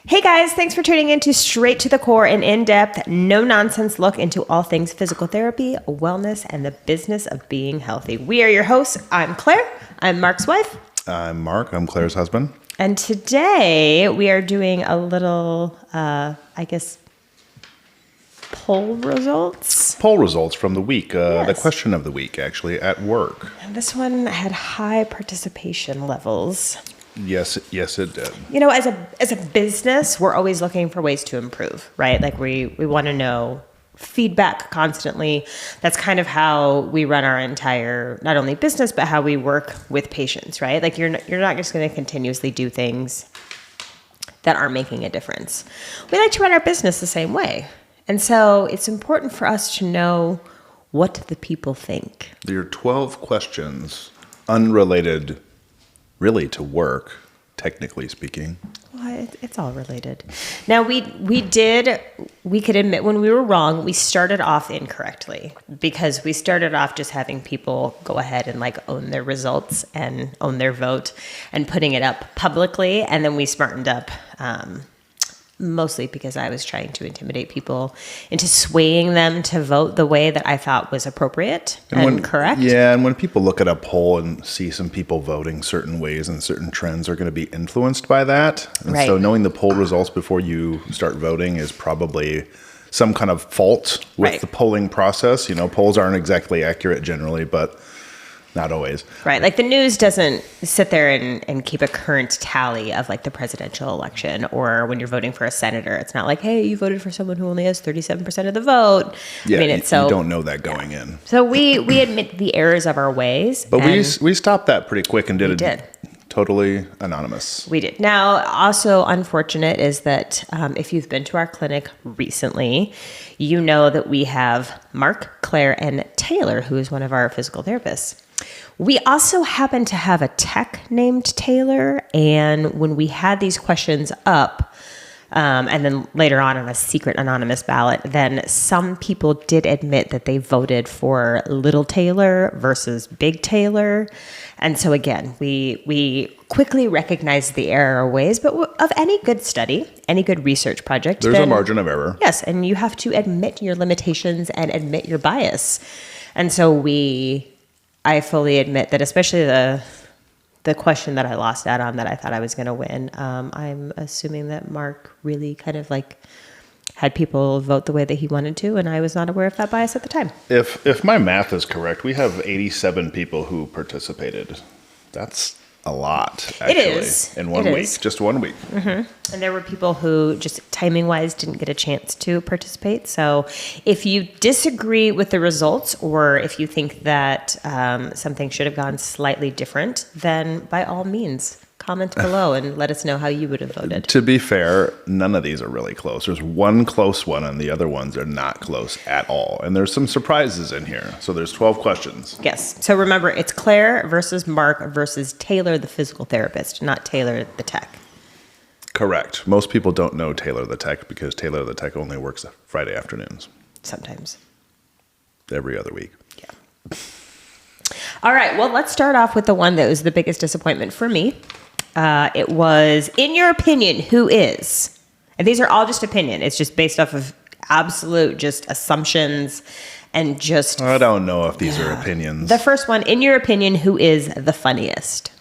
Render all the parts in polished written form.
Hey guys, thanks for tuning in to Straight to the Core, an in-depth, no-nonsense look into all things physical therapy, wellness, and the business of being healthy. We are your hosts. I'm Claire. I'm Mark's wife. I'm Mark. I'm Claire's husband. And today we are doing a little, poll results. Poll results from the week. Yes. The question of the week, actually, at work. And this one had high participation levels. Yes, it did. You know, as a business, we're always looking for ways to improve, right? Like we want to know feedback constantly. That's kind of how we run our entire, not only business, but how we work with patients, right? Like you're not just going to continuously do things that aren't making a difference. We like to run our business the same way. And so it's important for us to know what the people think. There are 12 questions unrelated really to work, technically speaking. Well, it's all related. Now, we could admit when we were wrong, we started off incorrectly because we started off just having people go ahead and like own their results and own their vote and putting it up publicly. And then we smartened up, mostly because I was trying to intimidate people into swaying them to vote the way that I thought was appropriate and correct. Yeah, and when people look at a poll and see some people voting certain ways and certain trends are going to be influenced by that. And right. So knowing the poll results before you start voting is probably some kind of fault with right. the polling process. You know, polls aren't exactly accurate generally, but not always. Right. Like the news doesn't sit there and keep a current tally of like the presidential election, or when you're voting for a senator, it's not like, hey, you voted for someone who only has 37% of the vote. Yeah, I mean, you don't know that going in. So we admit the errors of our ways. But we stopped that pretty quick and did it. Totally anonymous. We did. Now, also unfortunate is that if you've been to our clinic recently, you know that we have Mark, Claire, and Taylor, who is one of our physical therapists. We also happen to have a tech named Taylor, and when we had these questions up, and then later on a secret anonymous ballot, then some people did admit that they voted for little Taylor versus big Taylor. And so again, we quickly recognized the error ways, but of any good study, any good research project, there's a margin of error. Yes, and you have to admit your limitations and admit your bias. And so I fully admit that, especially the question that I lost out on that I thought I was going to win, I'm assuming that Mark really kind of like had people vote the way that he wanted to, and I was not aware of that bias at the time. If my math is correct, we have 87 people who participated. That's a lot, actually. It is. In 1 week. Just 1 week. Mm-hmm. And there were people who just timing-wise didn't get a chance to participate. So if you disagree with the results, or if you think that something should have gone slightly different, then by all means, comment below and let us know how you would have voted. To be fair, none of these are really close. There's one close one, and the other ones are not close at all. And there's some surprises in here. So there's 12 questions. Yes. So remember, it's Claire versus Mark versus Taylor, the physical therapist, not Taylor, the tech. Correct. Most people don't know Taylor the tech because Taylor the tech only works Friday afternoons. Sometimes. Every other week. Yeah. All right. Well, let's start off with the one that was the biggest disappointment for me. It was, in your opinion, who is? And these are all just opinion. It's just based off of absolute just assumptions and just... I don't know if these are opinions. The first one, in your opinion, who is the funniest?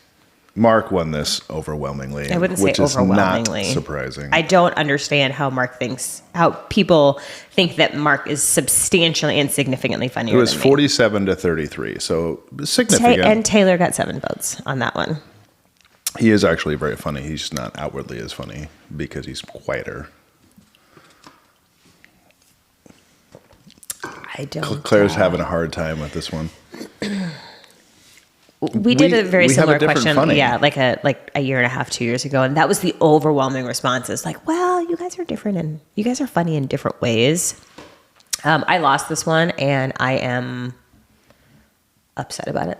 Mark won this overwhelmingly. I wouldn't say overwhelmingly. Which is not surprising. I don't understand how people think that Mark is substantially and significantly funnier than me. It was 47 to 33, so significant. And Taylor got 7 votes on that one. He is actually very funny. He's just not outwardly as funny because he's quieter. Claire's having a hard time with this one. We did a very similar question, funny. Yeah, like a year and a half, 2 years ago, and that was the overwhelming response. It's like, well, you guys are different, and you guys are funny in different ways. I lost this one, and I am upset about it.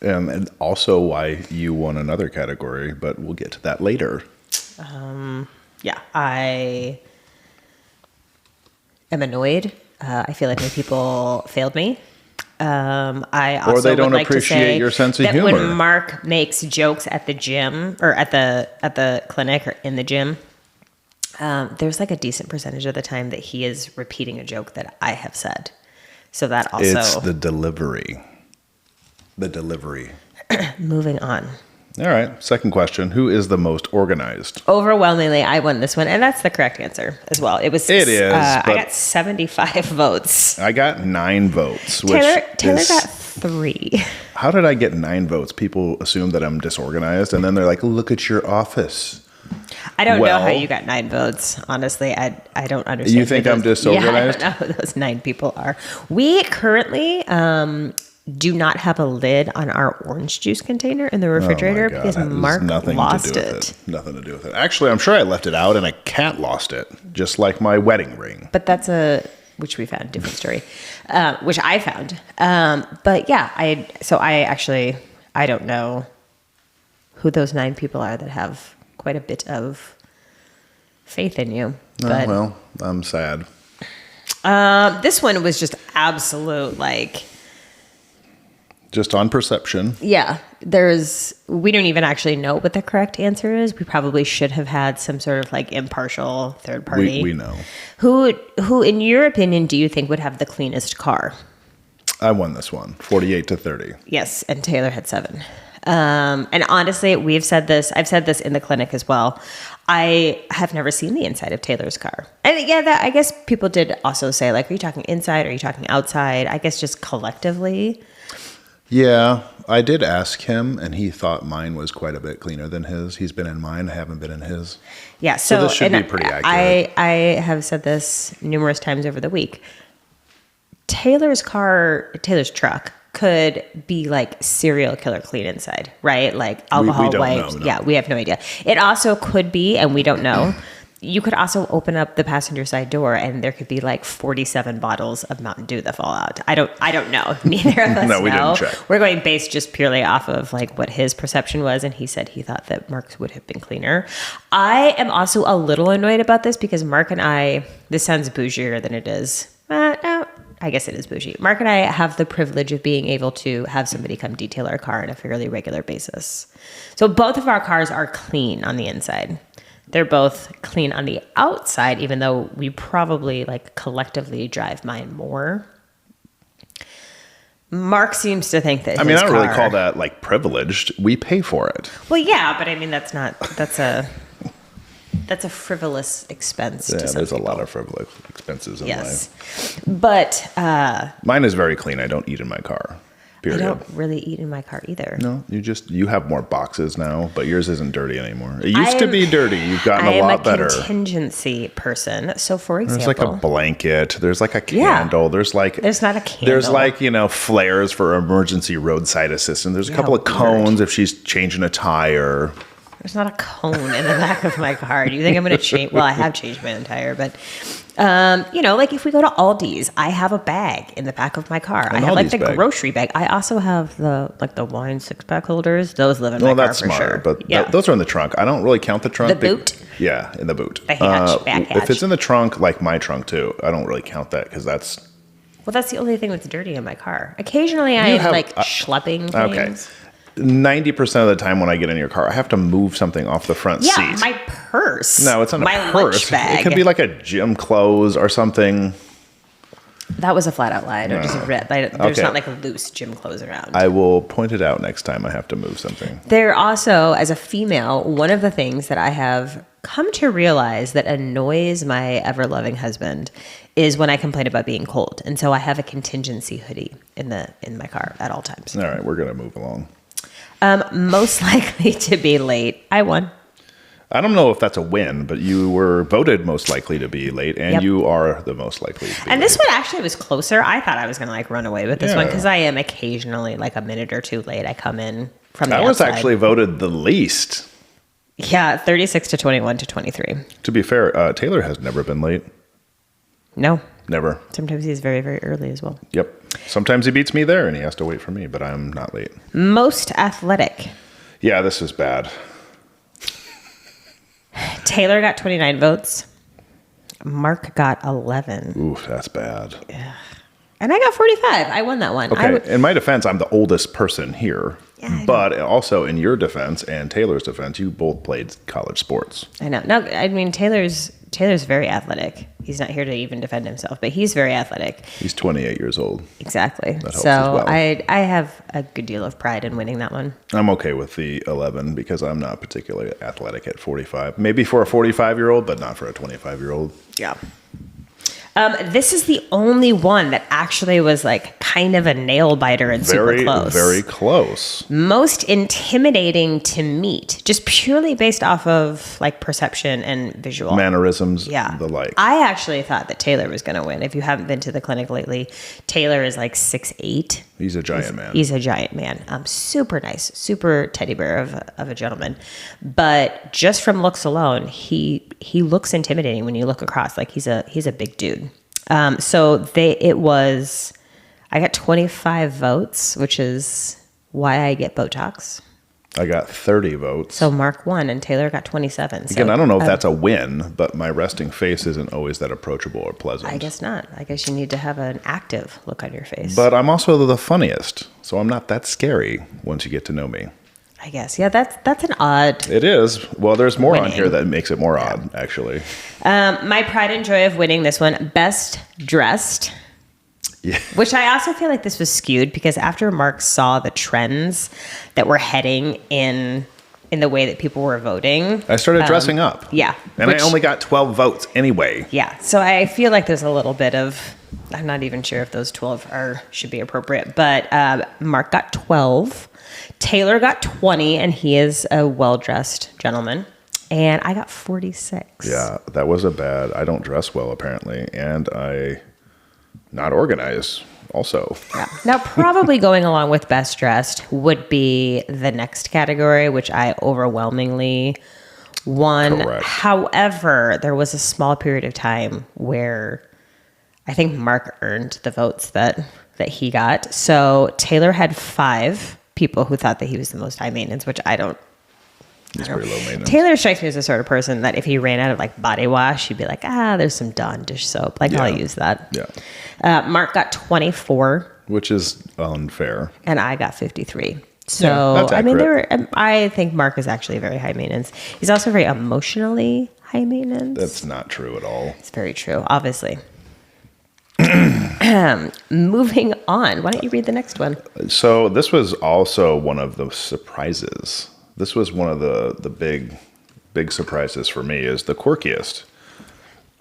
And also why you won another category, but we'll get to that later. Yeah, I am annoyed. I feel like my people failed me. I also Or they don't would like appreciate to say your sense of that humor. when Mark makes jokes at the gym or at the clinic or in the gym, there's like a decent percentage of the time that he is repeating a joke that I have said. So that also... It's the delivery. The delivery. Moving on. All right. Second question. Who is the most organized? Overwhelmingly, I won this one, and that's the correct answer as well. It is. I got 75 votes. I got 9 votes. Taylor got 3. How did I get 9 votes? People assume that I'm disorganized, and then they're like, look at your office. I don't know how you got 9 votes. Honestly, I don't understand. You think I'm disorganized? Yeah, I don't know who those 9 people are. We currently do not have a lid on our orange juice container in the refrigerator because Mark lost it. Nothing to do with it. Actually, I'm sure I left it out and a cat lost it, just like my wedding ring. But that's which we found, different story, which I found. But yeah, I don't know who those 9 people are that have quite a bit of faith in you. But, well, I'm sad. This one was just absolute, like... Just on perception. Yeah. We don't even actually know what the correct answer is. We probably should have had some sort of like impartial third party. We know. Who, in your opinion, do you think would have the cleanest car? I won this one, 48-30. Yes, and Taylor had 7. And honestly, I've said this in the clinic as well. I have never seen the inside of Taylor's car. And yeah, I guess people did also say, like, are you talking inside? Or are you talking outside? I guess just collectively. Yeah, I did ask him, and he thought mine was quite a bit cleaner than his. He's been in mine. I haven't been in his. Yeah, so this should be pretty accurate. I have said this numerous times over the week. Taylor's truck could be like serial killer clean inside, right? Like alcohol wipes. No. Yeah, we have no idea. It also could be, and we don't know. You could also open up the passenger side door and there could be like 47 bottles of Mountain Dew that fall out. I don't know. Neither of us know. We didn't check. We're going based just purely off of like what his perception was. And he said he thought that Mark's would have been cleaner. I am also a little annoyed about this because Mark and I, this sounds bougier than it is. No, I guess it is bougie. Mark and I have the privilege of being able to have somebody come detail our car on a fairly regular basis. So both of our cars are clean on the inside. They're both clean on the outside, even though we probably like collectively drive mine more. Mark seems to think that I don't really call that like privileged. We pay for it. Well, yeah, but I mean, that's a frivolous expense. Yeah, to some there's people. a lot of frivolous expenses in life. But mine is very clean. I don't eat in my car. Period. I don't really eat in my car either. No, you have more boxes now, but yours isn't dirty anymore. It used to be dirty. You've gotten a lot better. I'm a contingency person. So for example, there's like a blanket. There's like a candle. There's not a candle. There's like, flares for emergency roadside assistance. There's a couple of cones if she's changing a tire. There's not a cone in the back of my car. Do you think I'm going to change? Well, I have changed my own tire, but like if we go to Aldi's, I have a bag in the back of my car. I have like the grocery bag. I also have the wine 6-pack holders. Those live in my car that's for smart, sure. But those are in the trunk. I don't really count the trunk. The boot? Yeah, in the boot. The hatch, back hatch. If it's in the trunk, like my trunk too, I don't really count that because that's... Well, that's the only thing that's dirty in my car. Occasionally I am schlepping things. Okay. 90% of the time when I get in your car, I have to move something off the front seat. Yeah, my purse. No, it's not my a purse. Lunch bag. It could be like a gym clothes or something. That was a flat out lie. Don't just rip. There's not like a loose gym clothes around. I will point it out next time I have to move something. There also, as a female, one of the things that I have come to realize that annoys my ever-loving husband is when I complain about being cold. And so I have a contingency hoodie in my car at all times. All right, we're going to move along. Most likely to be late. I won. I don't know if that's a win, but you were voted most likely to be late, and you are the most likely to be And late. this one actually was closer. I thought I was going to run away with this one because I am occasionally like a minute or two late. I come in from the outside. I was actually voted the least. Yeah, 36 to 21 to 23. To be fair, Taylor has never been late. No. Never. Sometimes he's very, very early as well. Yep. Sometimes he beats me there and he has to wait for me, but I'm not late. Most athletic. Yeah, this is bad. Taylor got 29 votes. Mark got 11. Oof, that's bad. Yeah. And I got 45. I won that one. Okay. In my defense, I'm the oldest person here. Yeah, but also in your defense and Taylor's defense, you both played college sports. I know. No, I mean, Taylor's very athletic. He's not here to even defend himself, but he's very athletic. He's 28 years old. Exactly. That helps as well. I have a good deal of pride in winning that one. I'm okay with the 11 because I'm not particularly athletic at 45. Maybe for a 45-year-old, but not for a 25-year-old. Yeah. This is the only one that actually was like kind of a nail biter and super close. Very close. Most intimidating to meet, just purely based off of like perception and visual. Mannerisms, the like. I actually thought that Taylor was going to win. If you haven't been to the clinic lately, Taylor is like 6'8". He's a giant man. He's a giant man. Super nice, super teddy bear of a gentleman. But just from looks alone, he looks intimidating when you look across. Like he's a big dude. I got 25 votes, which is why I get Botox. I got 30 votes. So Mark won and Taylor got 27. Again, I don't know if that's a win, but my resting face isn't always that approachable or pleasant. I guess not. I guess you need to have an active look on your face. But I'm also the funniest, so I'm not that scary once you get to know me. I guess. Yeah, that's an odd. It is. Well, there's more on here that makes it more odd, actually. My pride and joy of winning this one, best dressed. Yeah. Which I also feel like this was skewed because after Mark saw the trends that were heading in the way that people were voting, I started dressing up. Yeah. And I only got 12 votes anyway. Yeah. So I feel like there's a little bit of, I'm not even sure if those 12 should be appropriate, but Mark got 12. Taylor got 20, and he is a well-dressed gentleman. And I got 46. Yeah, that was I don't dress well, apparently. And I not organized also. Yeah. Now, probably going along with best dressed would be the next category, which I overwhelmingly won. Correct. However, there was a small period of time where I think Mark earned the votes that he got. So Taylor had 5 people who thought that he was the most high maintenance, which I don't. He's pretty low maintenance. Taylor strikes me as the sort of person that if he ran out of like body wash, he'd be like, there's some Dawn dish soap. Like, I'll use that. Yeah. Mark got 24. Which is unfair. And I got 53. So, I mean, I think Mark is actually very high maintenance. He's also very emotionally high maintenance. That's not true at all. It's very true, obviously. Moving on. Why don't you read the next one? So this was also one of the surprises. This was one of the big surprises for me is the quirkiest.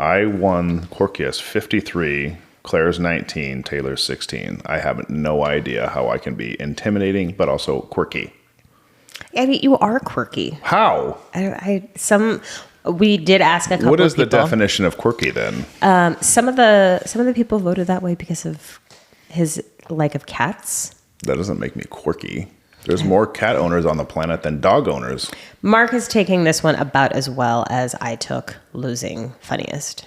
I won quirkiest 53, Claire's 19, Taylor's 16. I have no idea how I can be intimidating, but also quirky. I mean, you are quirky. How? We did ask a couple of people. What is the definition of quirky then? Some of the people voted that way because of his like of cats. That doesn't make me quirky. There's more cat owners on the planet than dog owners. Mark is taking this one about as well as I took losing funniest.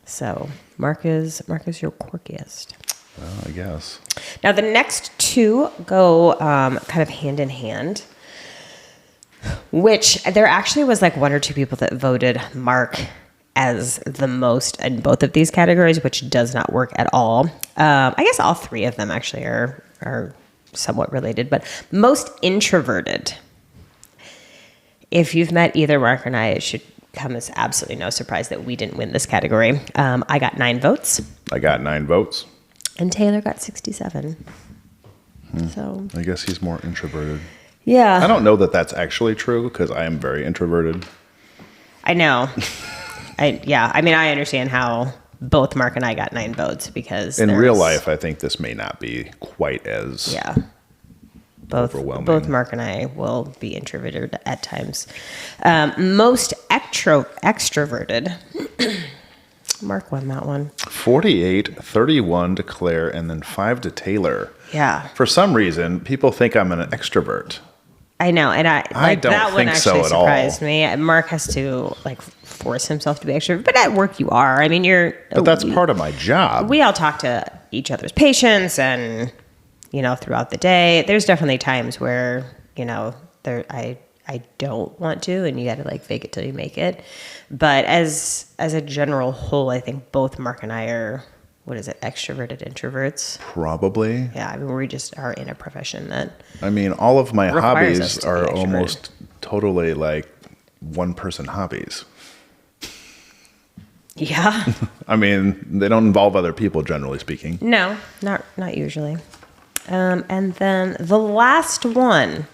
So Mark is your quirkiest. Well, I guess. Now the next two go kind of hand in hand. Which there actually was like 1 or 2 people that voted Mark as the most in both of these categories, which does not work at all. I guess all 3 of them actually are somewhat related, but most introverted. If you've met either Mark and I, it should come as absolutely no surprise that we didn't win this category. I got 9 votes. I got 9 votes. And Taylor got 67. So I guess he's more introverted. Yeah. I don't know that that's actually true because I am very introverted. I know. I mean, I understand how both Mark and I got 9 votes because in real life, I think this may not be quite as overwhelming. Both Mark and I will be introverted at times. Most extroverted. Mark won that one. 48, 31 to Claire, and then 5 to Taylor. Yeah. For some reason, people think I'm an extrovert. I know, and I don't that one think so actually at surprised all. me. Mark has to like force himself to be extrovert, but at work you are. I mean, But that's part of my job. We all talk to each other's patients, and throughout the day, there's definitely times where I don't want to, and you got to like fake it till you make it. But as a general whole, I think both Mark and I what is it, extroverted introverts? Probably. Yeah, I mean, we just are in a profession that I mean, all of my requires us hobbies to be are extroverted. almost totally like one-person hobbies. Yeah. I mean, they don't involve other people, generally speaking. No, not usually. And then the last one,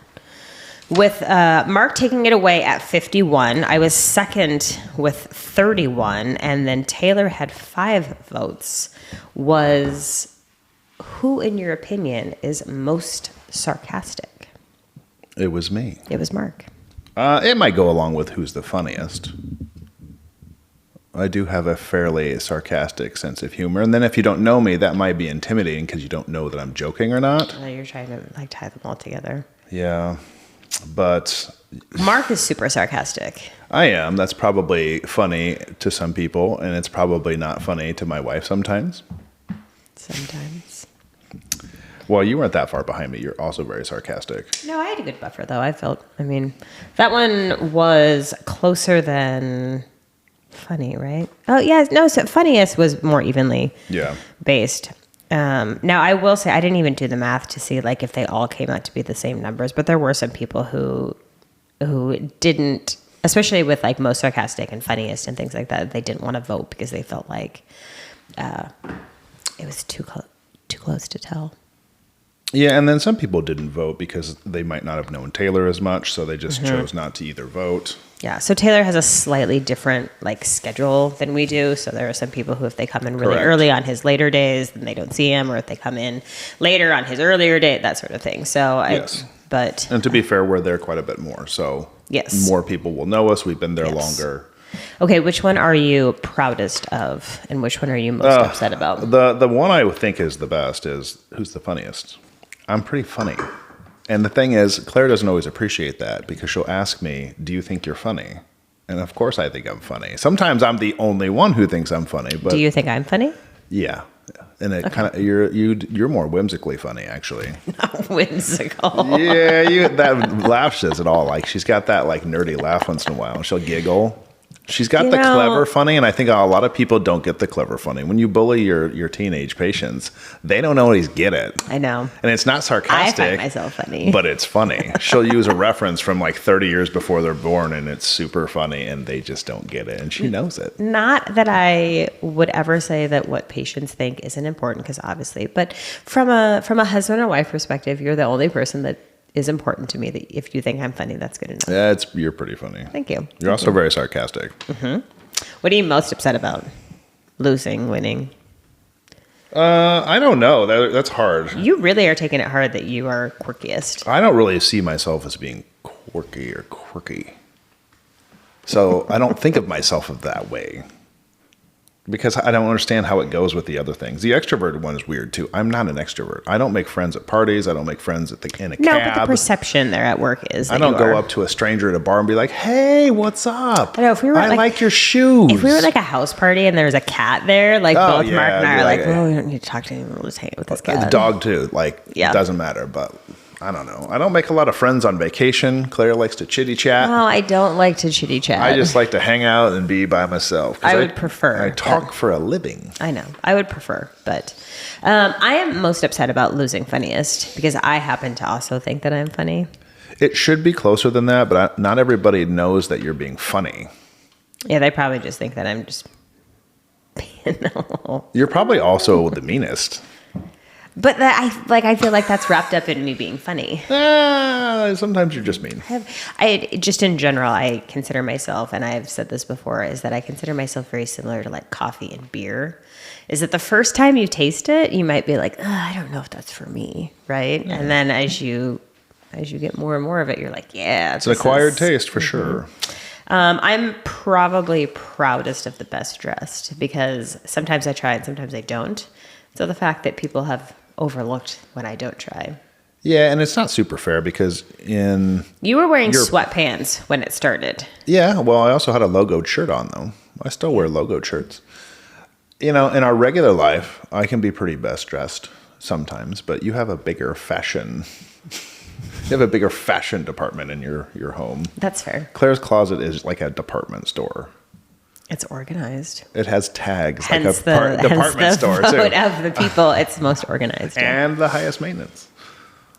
with Mark taking it away at 51. I was second with 31, and then Taylor had 5 votes. Was who, in your opinion, is most sarcastic? It was me. It was Mark. It might go along with who's the funniest. I do have a fairly sarcastic sense of humor. And then if you don't know me, that might be intimidating because you don't know that I'm joking or not. You're trying to like tie them all together. Yeah. But Mark is super sarcastic. I am. That's probably funny to some people, and it's probably not funny to my wife sometimes. Sometimes. Well, you weren't that far behind me. You're also very sarcastic. No, I had a good buffer, though. I mean, that one was closer than funny, right? Oh, yeah. No, so funniest was more evenly based. Now, I will say I didn't even do the math to see like if they all came out to be the same numbers, but there were some people who didn't, especially with like most sarcastic and funniest and things like that, they didn't want to vote because they felt like it was too close to tell. Yeah, and then some people didn't vote because they might not have known Taylor as much, so they just chose not to either vote. Yeah, so Taylor has a slightly different like schedule than we do. So there are some people who, if they come in really early on his later days, then they don't see him, or if they come in later on his earlier day, that sort of thing. So and to be fair, we're there quite a bit more. So more people will know us. We've been there longer. Okay, which one are you proudest of, and which one are you most upset about? The one I would think is the best is who's the funniest. I'm pretty funny. And the thing is, Claire doesn't always appreciate that because she'll ask me, do you think you're funny? And of course I think I'm funny. Sometimes I'm the only one who thinks I'm funny. But do you think I'm funny? Yeah. And it kind of you're more whimsically funny, actually. Not whimsical. Yeah, that laugh says it all. Like she's got that like nerdy laugh once in a while. She'll giggle. She's got the clever funny, and I think a lot of people don't get the clever funny. When you bully your teenage patients, they don't always get it. I know. And it's not sarcastic. I find myself funny. But it's funny. She'll use a reference from like 30 years before they're born, and it's super funny, and they just don't get it, and she knows it. Not that I would ever say that what patients think isn't important, because obviously, but from a husband and wife perspective, you're the only person that is important to me. That if you think I'm funny, that's good enough. Yeah, you're pretty funny. Thank you. You're also very sarcastic. Mm-hmm. What are you most upset about? Losing, winning? I don't know. That's hard. You really are taking it hard that you are quirkiest. I don't really see myself as being quirky. So I don't think of myself that way. Because I don't understand how it goes with the other things. The extroverted one is weird too. I'm not an extrovert. I don't make friends at parties. I don't make friends in a cab. No, but the perception there at work is that I don't go up to a stranger at a bar and be like, "Hey, what's up? I know, if we were I like your shoes." If we were like a house party and there was a cat there, like both Mark and I are like, "Oh, we don't need to talk to anyone. We'll just hang out with this cat." The dog too. Like, it doesn't matter. But I don't know. I don't make a lot of friends on vacation. Claire likes to chitty chat. No, I don't like to chitty chat. I just like to hang out and be by myself. I would prefer. I talk for a living. I know. I would prefer, but I am most upset about losing funniest because I happen to also think that I'm funny. It should be closer than that, but not everybody knows that you're being funny. Yeah, they probably just think that I'm just. You're probably also the meanest. But I feel like that's wrapped up in me being funny. Sometimes you're just mean. I just in general, I consider myself, and I've said this before, is that I consider myself very similar to like coffee and beer. Is that the first time you taste it, you might be like, I don't know if that's for me, right? Yeah. And then as you get more and more of it, you're like, yeah, it's an acquired taste for sure. I'm probably proudest of the best dressed because sometimes I try and sometimes I don't. So the fact that people have overlooked when I don't try. Yeah, and it's not super fair because you were wearing sweatpants when it started. Yeah, well, I also had a logoed shirt on though. I still wear logoed shirts. You know, in our regular life, I can be pretty best dressed sometimes, but you have a bigger fashion. You have a bigger fashion department in your home. That's fair. Claire's closet is like a department store. It's organized. It has tags Hence like a department store vote too, of the people. It's most organized. Yeah. and the highest maintenance.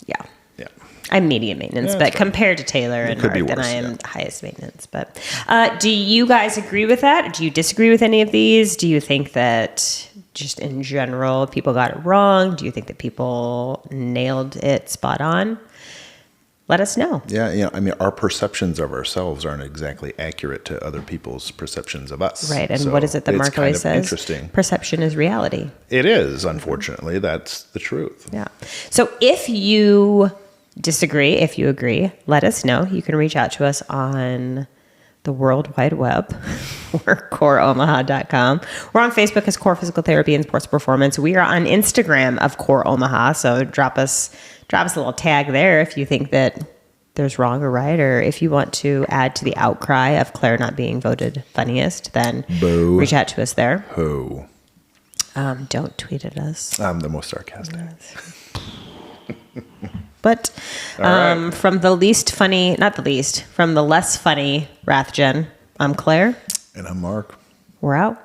Yeah. Yeah. I'm medium maintenance, Yeah, but that's fine. compared to Taylor and could be Mark, then worse, I am yeah. highest maintenance. But do you guys agree with that? Do you disagree with any of these? Do you think that just in general people got it wrong? Do you think that people nailed it spot on? Let us know. Yeah, I mean, our perceptions of ourselves aren't exactly accurate to other people's perceptions of us. Right. And So what is it that it's Mark kind always of says? Interesting. Perception is reality. It is, unfortunately. That's the truth. Yeah. So if you disagree, if you agree, let us know. You can reach out to us on the World Wide Web. We're COREOmaha.com. We're on Facebook as Core Physical Therapy and Sports Performance. We are on Instagram of Core Omaha. So drop us a little tag there if you think that there's wrong or right, or if you want to add to the outcry of Claire not being voted funniest, then Boo. reach out to us there. Who? Don't tweet at us. I'm the most sarcastic. But right. from the least funny, not the least, from the less funny Rathjen, I'm Claire. And I'm Mark. We're out.